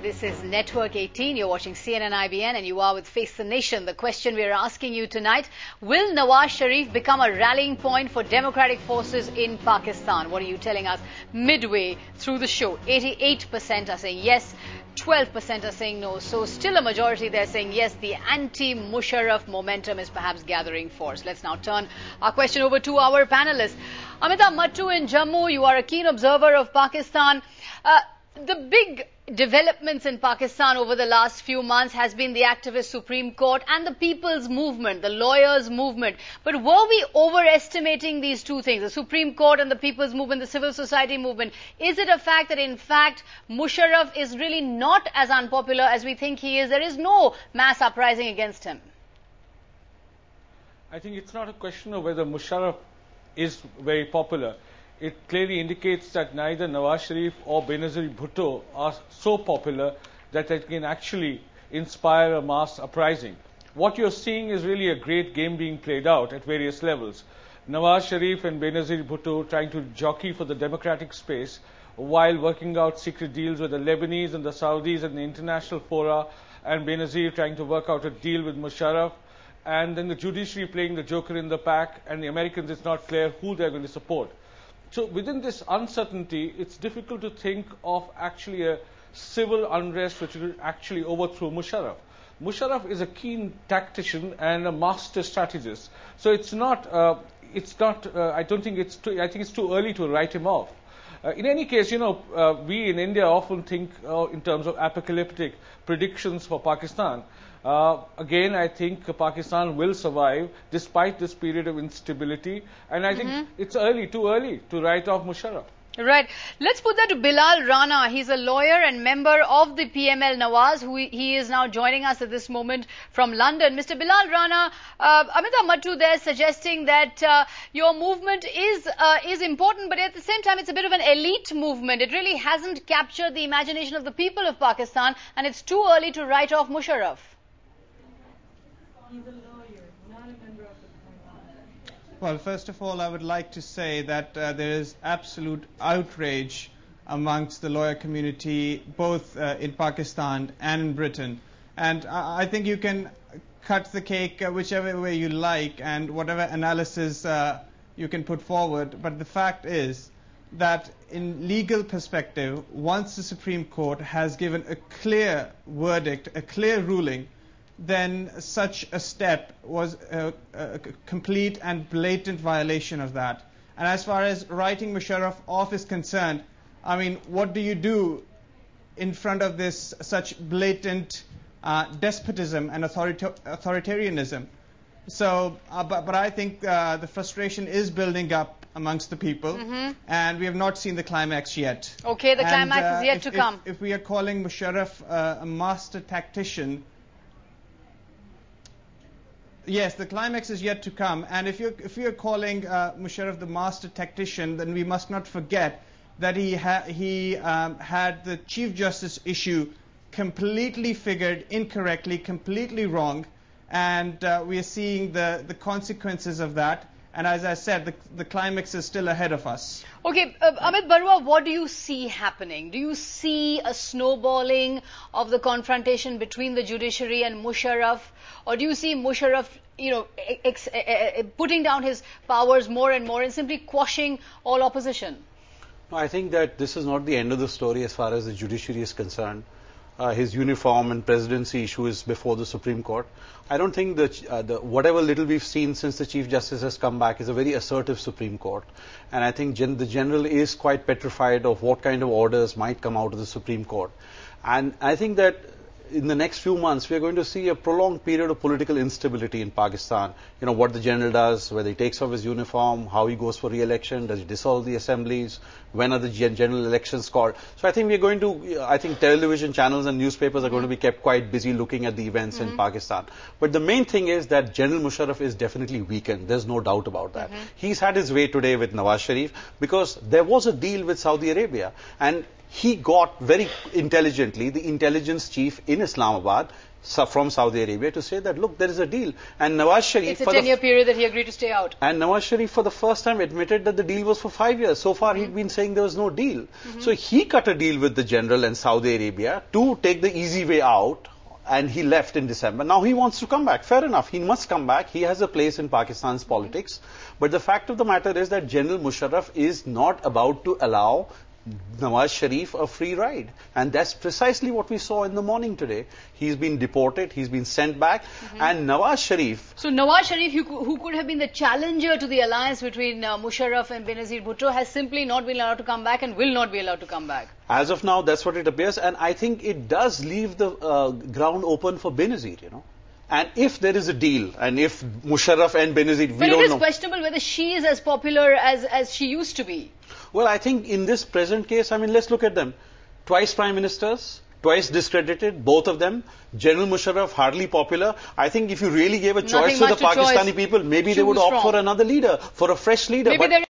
This is Network 18. You're watching CNN-IBN and you are with Face the Nation. The question we're asking you tonight, will Nawaz Sharif become a rallying point for democratic forces in Pakistan? What are you telling us midway through the show? 88% are saying yes, 12% are saying no. So still a majority there saying yes, the anti-Musharraf momentum is perhaps gathering force. Let's now turn our question over to our panelists. Amitabh Mattu in Jammu, you are a keen observer of Pakistan. The big developments in Pakistan over the last few months has been the activist Supreme Court and the people's movement, the lawyers' movement. But were we overestimating these two things, the Supreme Court and the people's movement, the civil society movement? Is it a fact that in fact Musharraf is really not as unpopular as we think he is? There is no mass uprising against him. I think it's not a question of whether Musharraf is very popular. It clearly indicates that neither Nawaz Sharif or Benazir Bhutto are so popular that they can actually inspire a mass uprising. What you're seeing is really a great game being played out at various levels. Nawaz Sharif and Benazir Bhutto trying to jockey for the democratic space while working out secret deals with the Lebanese and the Saudis and the international fora, and Benazir trying to work out a deal with Musharraf, and then the judiciary playing the joker in the pack, and the Americans, it's not clear who they're going to support. So within this uncertainty, it's difficult to think of actually a civil unrest which will actually overthrow Musharraf. Musharraf is a keen tactician and a master strategist. So it's not. I don't think it's too. I think it's too early to write him off. In any case, we in India often think in terms of apocalyptic predictions for Pakistan. Again, I think Pakistan will survive despite this period of instability. And I think it's too early to write off Musharraf. Right. Let's put that to Bilal Rana. He's a lawyer and member of the PML Nawaz, who he is now joining us at this moment from London. Mr. Bilal Rana, Amitabh Mattu there suggesting that your movement is important, but at the same time it's a bit of an elite movement. It really hasn't captured the imagination of the people of Pakistan, and it's too early to write off Musharraf. He's a lawyer, not a member of the party. Well, first of all, I would like to say that there is absolute outrage amongst the lawyer community, both in Pakistan and in Britain. And I think you can cut the cake whichever way you like and whatever analysis you can put forward. But the fact is that in legal perspective, once the Supreme Court has given a clear verdict, a clear ruling, then such a step was a complete and blatant violation of that. And as far as writing Musharraf off is concerned, I mean, what do you do in front of this such blatant despotism and authoritarianism? So, but I think the frustration is building up amongst the people, and we have not seen the climax yet. Okay, the climax is yet to come. If we are calling Musharraf a master tactician, yes, the climax is yet to come. And if you're calling Musharraf the master tactician, then we must not forget that he had the Chief Justice issue completely figured incorrectly, completely wrong, and we are seeing the consequences of that. And as I said, the climax is still ahead of us. Okay, Amit Barua, what do you see happening? Do you see a snowballing of the confrontation between the judiciary and Musharraf? Or do you see Musharraf, putting down his powers more and more and simply quashing all opposition? No, I think that this is not the end of the story as far as the judiciary is concerned. His uniform and presidency issue is before the Supreme Court. I don't think that whatever little we've seen since the Chief Justice has come back is a very assertive Supreme Court. And I think the general is quite petrified of what kind of orders might come out of the Supreme Court. And I think that in the next few months, we are going to see a prolonged period of political instability in Pakistan. What the general does, whether he takes off his uniform, how he goes for re-election, does he dissolve the assemblies, when are the general elections called. So I think we're going to, I think television channels and newspapers are going to be kept quite busy looking at the events in Pakistan. But the main thing is that General Musharraf is definitely weakened. There's no doubt about that. He's had his way today with Nawaz Sharif because there was a deal with Saudi Arabia. And he got very intelligently the intelligence chief in Islamabad from Saudi Arabia to say that, look, there is a deal. And Nawaz Sharif... It's a 10-year period that he agreed to stay out. And Nawaz Sharif for the first time admitted that the deal was for 5 years. So far he'd been saying there was no deal. So he cut a deal with the general and Saudi Arabia to take the easy way out, and he left in December. Now he wants to come back. Fair enough. He must come back. He has a place in Pakistan's politics. But the fact of the matter is that General Musharraf is not about to allow Nawaz Sharif a free ride. And that's precisely what we saw in the morning today. He's been deported, he's been sent back, and Nawaz Sharif... So Nawaz Sharif, who could have been the challenger to the alliance between Musharraf and Benazir Bhutto, has simply not been allowed to come back and will not be allowed to come back. As of now, that's what it appears, and I think it does leave the ground open for Benazir, you know. And if there is a deal, and if Musharraf and Benazir, we don't know. But it is questionable whether she is as popular as she used to be. Well, I think in this present case, I mean, let's look at them. Twice Prime Ministers, twice discredited, both of them. General Musharraf, hardly popular. I think if you really gave a choice to the Pakistani people, maybe they would opt for another leader, for a fresh leader. Maybe